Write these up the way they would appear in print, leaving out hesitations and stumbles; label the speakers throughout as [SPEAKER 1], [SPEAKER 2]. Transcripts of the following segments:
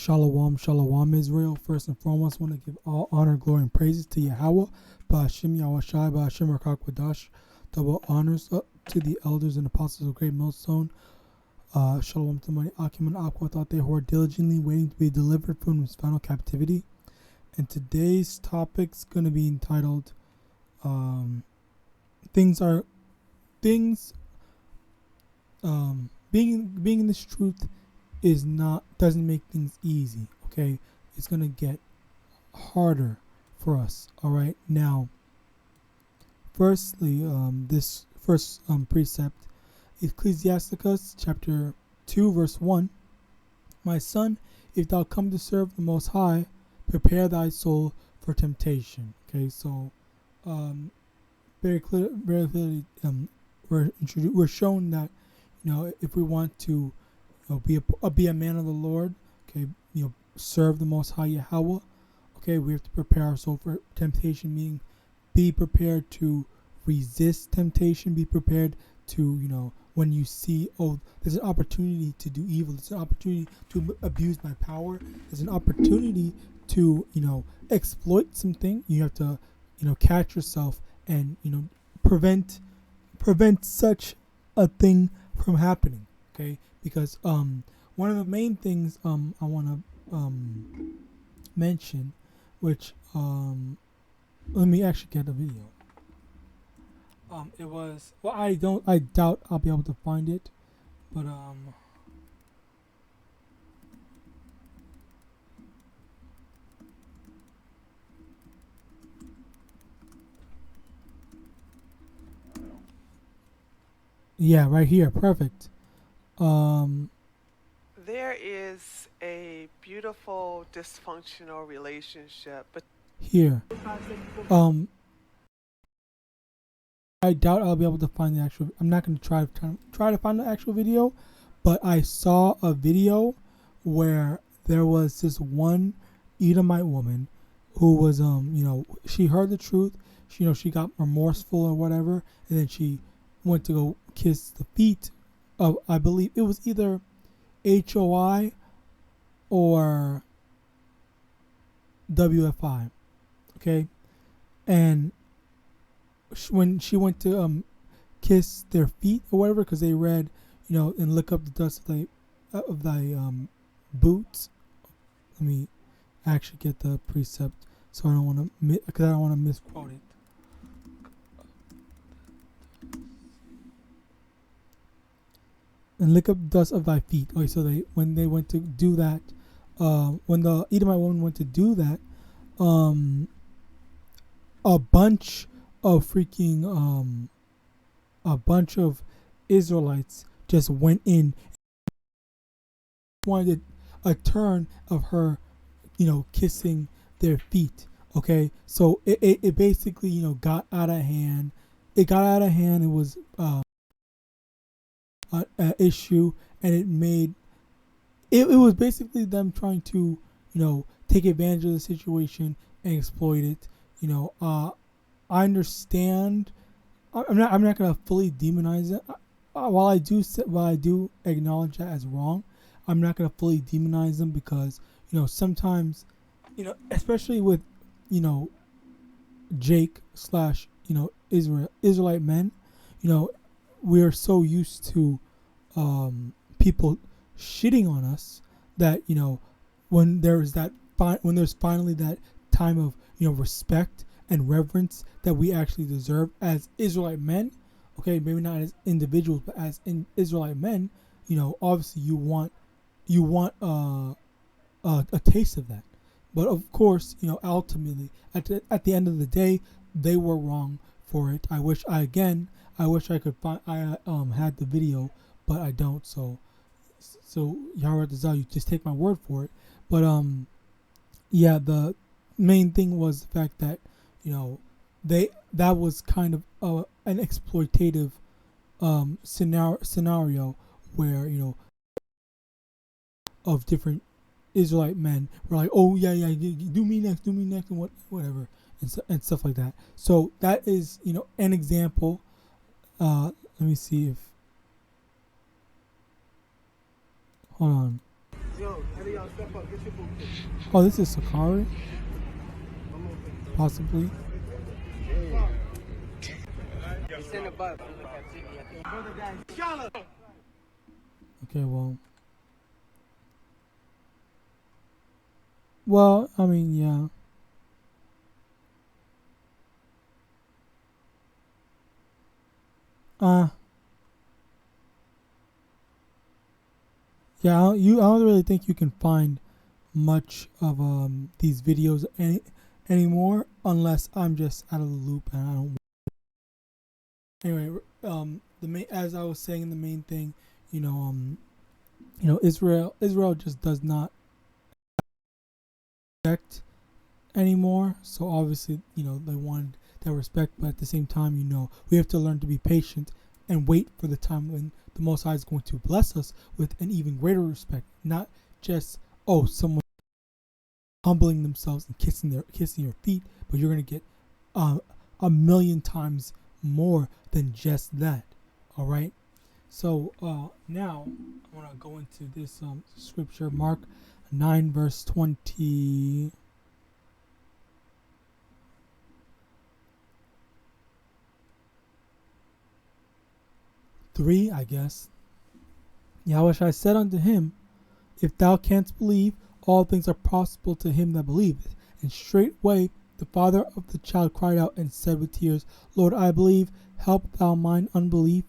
[SPEAKER 1] Shalom, shalom, Israel. First and foremost, I want to give all honor, glory, and praises to Yahawah, Ba'ashim YAHAWASHI, Ba'ashim YEGERkiejejkhkvukefhiuvgyjgukerihu. Double honors to the elders and apostles of Great Millstone. Shalom to my Akim and Aqua, thought they who are diligently waiting to be delivered from his final captivity. And today's topic's going to be entitled, being in this truth doesn't make things easy. Okay, it's gonna get harder for us. All right, now firstly, this first precept, Ecclesiasticus chapter 2 verse 1. My son, if thou come to serve the Most High, prepare thy soul for temptation. Okay, so very clearly we're shown that, if we want to be a man of the Lord, okay, serve the Most High Yahweh, okay, we have to prepare our soul for temptation, meaning be prepared to resist temptation, be prepared to, when you see, there's an opportunity to do evil, there's an opportunity to abuse my power, there's an opportunity to, exploit something, you have to, catch yourself and, prevent such a thing from happening, okay? Because one of the main things I want to mention, which let me actually get a video. It was, well, I doubt I'll be able to find it, but yeah, right here, perfect.
[SPEAKER 2] There is a beautiful dysfunctional relationship, but
[SPEAKER 1] here, I doubt I'll be able to find the actual. I'm not going to try to find the actual video, but I saw a video where there was this one Edomite woman who was, she heard the truth. She got remorseful or whatever, and then she went to go kiss the feet of, I believe it was either HOI or WFI, okay, and when she went to kiss their feet or whatever, because they read, and lick up the dust of thy boots. Let me actually get the precept, so I don't want to misquote it. And lick up the dust of thy feet. Okay, so when they went to do that, when the Edomite woman went to do that, a bunch of Israelites just went in, wanted a turn of her, kissing their feet. Okay, so it basically, got out of hand. It got out of hand. It was an issue, and it was basically them trying to, take advantage of the situation and exploit it. I understand. I'm not gonna fully demonize it. While I do acknowledge that as wrong, I'm not gonna fully demonize them, because sometimes, especially with Jake / Israelite men, we are so used to people shitting on us that when there's finally that time of respect and reverence that we actually deserve as Israelite men, okay, maybe not as individuals, but as Israelite men, obviously you want a taste of that. But of course, ultimately at the end of the day, they were wrong for it. I wish I could find. I had the video, but I don't. So Yahawadah, you just take my word for it. But yeah, the main thing was the fact that that was kind of an exploitative scenario where of different Israelite men were like, oh yeah, do me next, and whatever, and stuff like that. So that is an example. Let me see if, hold on. Oh, this is Sakari? Possibly. Okay, well, I mean, yeah. Yeah, I don't really think you can find much of these videos anymore unless I'm just out of the loop and I don't. Anyway, the main, as I was saying, the main thing, Israel just does not respect anymore. So obviously, they want that respect, but at the same time, we have to learn to be patient and wait for the time when the Most High is going to bless us with an even greater respect, not just someone humbling themselves and kissing your feet, but you're gonna get a million times more than just that. All right. So now I want to go into this scripture, Mark 9 verse 23, I guess. Yahawashi said unto him, If thou canst believe, all things are possible to him that believeth. And straightway the father of the child cried out and said with tears, Lord, I believe, help thou mine unbelief.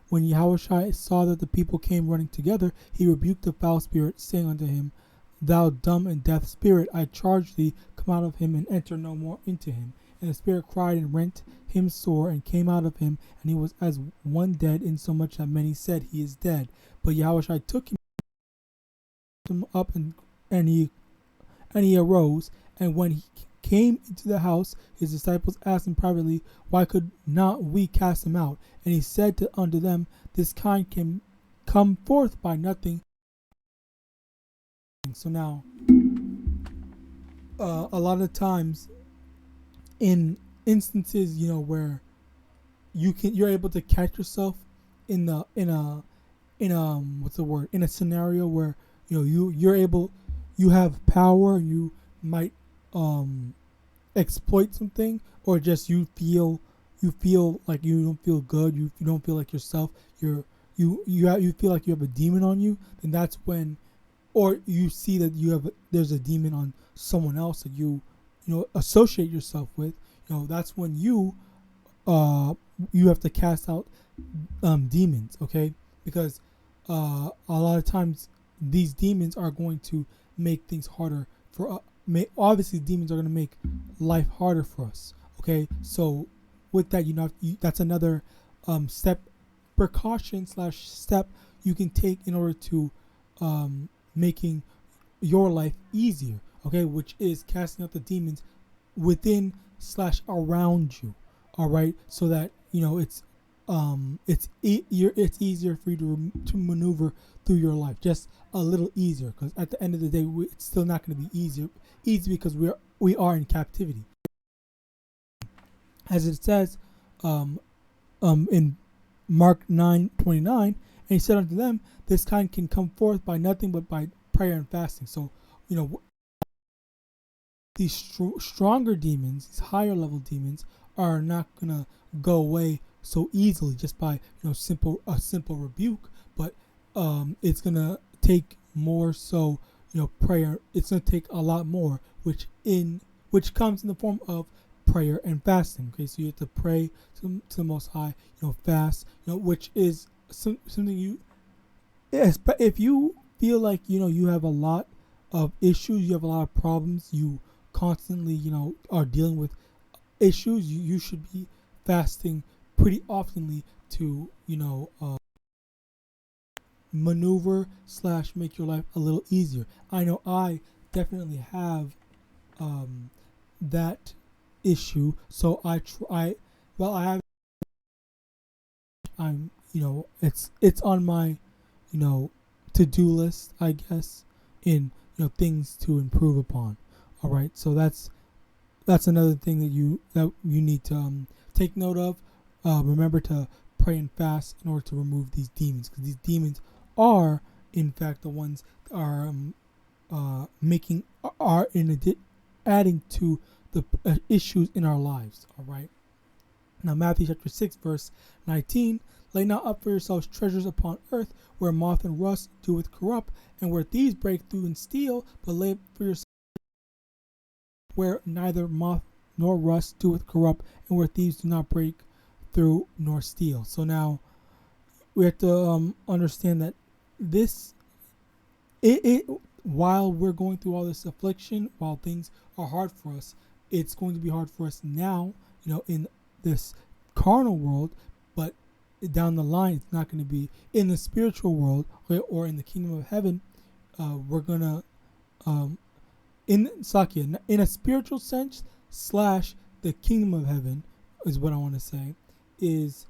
[SPEAKER 1] When Yahawashi saw that the people came running together, he rebuked the foul spirit, saying unto him, Thou dumb and deaf spirit, I charge thee, come out of him and enter no more into him. And the spirit cried and rent him sore and came out of him, and he was as one dead, insomuch that many said, He is dead. But Yahawashi took him up and he arose, and when he came into the house, his disciples asked him privately, Why could not we cast him out? And he said unto them, This kind can come forth by nothing. So now, a lot of times, in instances, where you're able to catch yourself in a scenario where you have power, you might exploit something, or just you feel like you don't feel good, you don't feel like yourself, you feel like you have a demon on you, then that's when, or you see that there's a demon on someone else that you associate yourself with, that's when you have to cast out demons, okay? Because a lot of times these demons are going to make things harder for obviously demons are going to make life harder for us, okay? So with that, that's another precaution/step you can take in order to making your life easier, okay? Which is casting out the demons within/around you, all right? So that it's easier for you to maneuver through your life, just a little easier. Because at the end of the day, it's still not going to be easy because we are in captivity, as it says in Mark 9:29. And he said unto them, This kind can come forth by nothing but by prayer and fasting. So these stronger demons, these higher level demons, are not gonna go away so easily just by a simple rebuke, but it's gonna take more so prayer. It's gonna take a lot more, which comes in the form of prayer and fasting. Okay, so you have to pray to the Most High, fast, which is something if you feel like you have a lot of issues, you have a lot of problems, you constantly are dealing with issues, you should be fasting pretty oftenly to maneuver/make your life a little easier. I know I definitely have that issue, so I have, I'm it's on my to-do list, I guess, in things to improve upon. All right, so that's another thing that you need to take note of. Remember to pray and fast in order to remove these demons, because these demons are in fact the ones that are making are adding to the issues in our lives. All right. Now Matthew chapter 6 verse 19. Lay not up for yourselves treasures upon earth, where moth and rust doeth corrupt, and where thieves break through and steal, but lay up for yourselves where neither moth nor rust doeth corrupt, and where thieves do not break through nor steal. So now we have to understand that this, while we're going through all this affliction, while things are hard for us, it's going to be hard for us now, in this carnal world, but down the line, it's not going to be in the spiritual world, or in the kingdom of heaven. We're gonna, in a spiritual sense / the kingdom of heaven is what I want to say. Is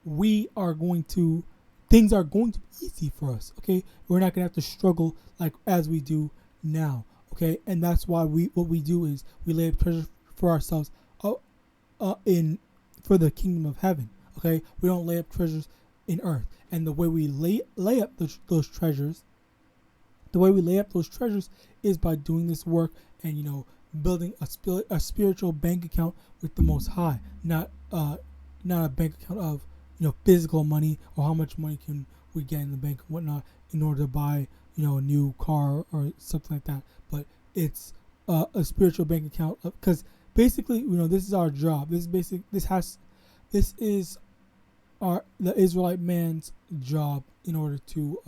[SPEAKER 1] we are going to, things are going to be easy for us. Okay, we're not gonna have to struggle like as we do now. Okay, and that's why what we do is we lay up treasure for ourselves for the kingdom of heaven. Okay, we don't lay up treasures in earth. And the way we lay up those treasures, is by doing this work and building a spiritual bank account with the Most High, not a bank account of physical money, or how much money can we get in the bank and whatnot in order to buy a new car or something like that. But it's a spiritual bank account, because basically this is our job. This is the Israelite man's job in order to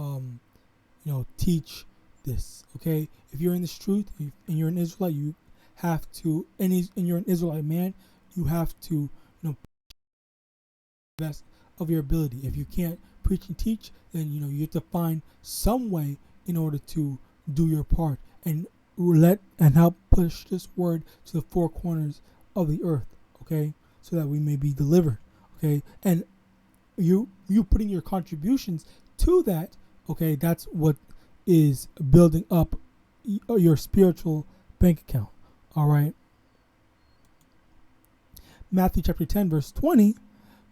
[SPEAKER 1] teach this. Okay, if you're in this truth and you're an Israelite, you have to, and you're an Israelite man, you have to best of your ability. If you can't preach and teach, then you have to find some way in order to do your part and help push this word to the four corners of the earth. Okay, so that we may be delivered. Okay, and you putting your contributions to that. Okay, that's what is building up your spiritual bank account. All right. Matthew chapter 10 verse 20.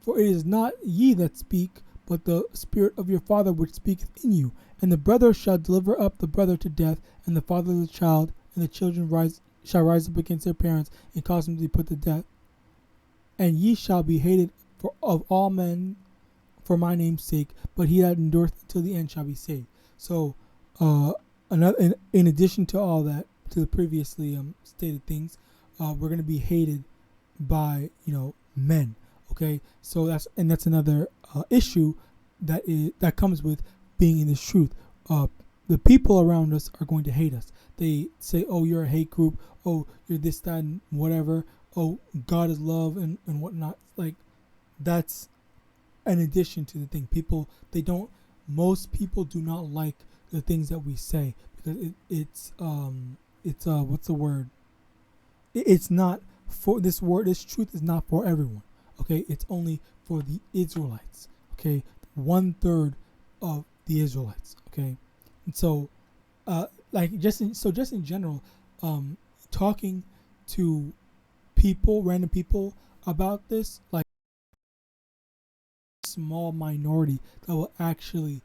[SPEAKER 1] For it is not ye that speak, but the Spirit of your Father which speaketh in you. And the brother shall deliver up the brother to death, and the father the child, and the children shall rise up against their parents, and cause them to be put to death. And ye shall be hated of all men for my name's sake, but he that endureth until the end shall be saved. So, in addition to all that, to the previously stated things, we're going to be hated by men. Okay, so that's another issue that comes with being in this truth. The people around us are going to hate us. They say, "Oh, you're a hate group. Oh, you're this, that, and whatever. Oh, God is love and whatnot." Like, that's an addition to the thing. Most people do not like the things that we say, because it's what's the word? It's not for this word. This truth is not for everyone. Okay, it's only for the Israelites. Okay, 1/3 of the Israelites. Okay, and so, just in general, talking to random people about this, like, small minority that will actually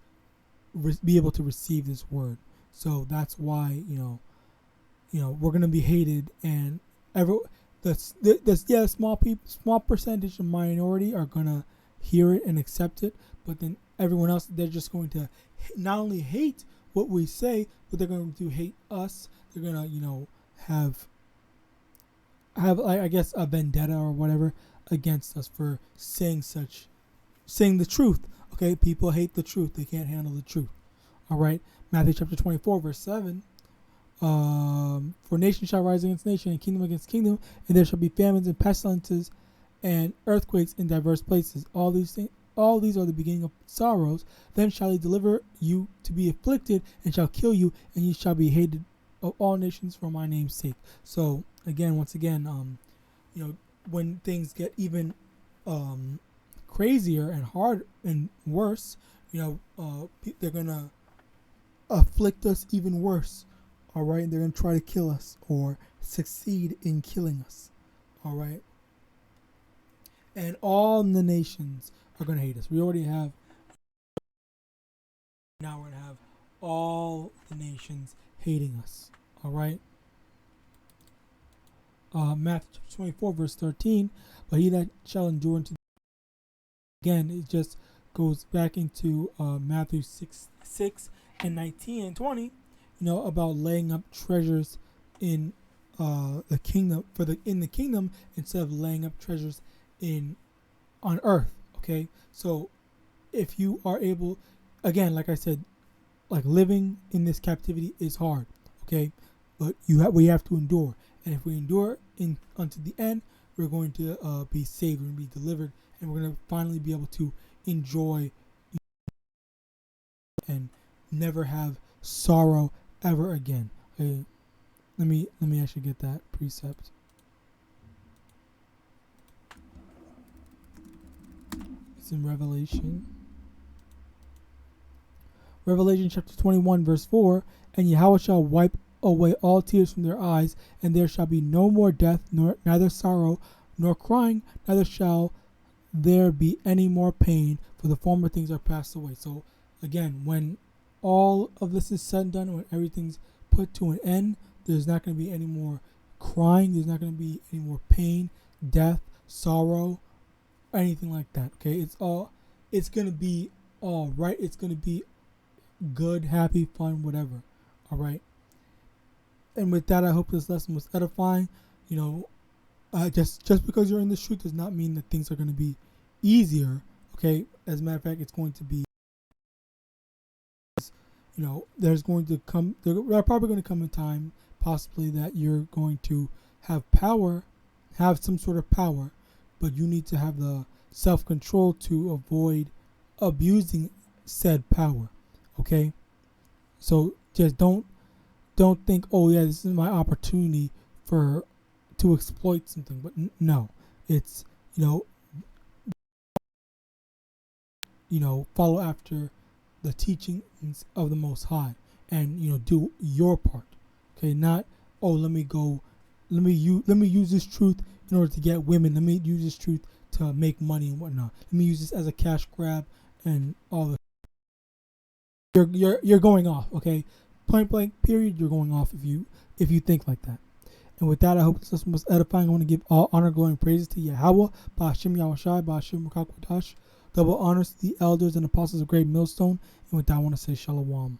[SPEAKER 1] be able to receive this word. So that's why we're gonna be hated, and small percentage of minority are gonna hear it and accept it, but then everyone else, they're just going to not only hate what we say, but they're going to hate us. They're gonna have I guess a vendetta or whatever against us for saying the truth. Okay, people hate the truth. They can't handle the truth. All right, Matthew chapter 24 verse 7. For nation shall rise against nation, and kingdom against kingdom, and there shall be famines and pestilences and earthquakes in diverse places. All these are the beginning of sorrows. Then shall he deliver you to be afflicted, and shall kill you, and you shall be hated of all nations for my name's sake. So once again, when things get even crazier and hard and worse, they're gonna afflict us even worse. All right, they're gonna try to kill us or succeed in killing us. All right, and all the nations are gonna hate us. We already have. Now we're gonna have all the nations hating us. All right. Matthew 24 verse 13. But he that shall endure unto again, it just goes back into Matthew 6 and 19 and 20. About laying up treasures in the kingdom in the kingdom instead of laying up treasures on earth. Okay, so if you are able, again, like I said, like living in this captivity is hard. Okay, but we have to endure, and if we endure unto the end, we're going to be saved, we're going to be delivered, and we're going to finally be able to enjoy and never have sorrow ever again. Okay, let me actually get that precept. It's in Revelation chapter 21 verse 4. And Yahweh shall wipe away all tears from their eyes, and there shall be no more death, neither sorrow nor crying, neither shall there be any more pain, for the former things are passed away. So again, when all of this is said and done, when everything's put to an end, there's not going to be any more crying, there's not going to be any more pain, death, sorrow, anything like that. Okay, it's going to be all right. It's going to be good, happy, fun, whatever. All right. And with that, I hope this lesson was edifying. Just because you're in the truth does not mean that things are going to be easier. Okay, as a matter of fact, it's going to be. There's going to come. There are probably going to come a time, possibly, that you're going to have some sort of power, but you need to have the self-control to avoid abusing said power. Okay, so just don't think, oh yeah, this is my opportunity to exploit something. But no, it's follow after the teachings of the Most High, and do your part. Okay, not, oh, let me use this truth in order to get women. Let me use this truth to make money and whatnot. Let me use this as a cash grab and all the. You're going off. Okay, point blank. Period. You're going off if you think like that. And with that, I hope this lesson was edifying. I want to give all honor, glory, and praises to Yahweh, Ba'ashim Yahawashi, Ba'ashim Rukakwadash. Double honors to the elders and apostles of Great Millstone. And with that, I want to say Shalom.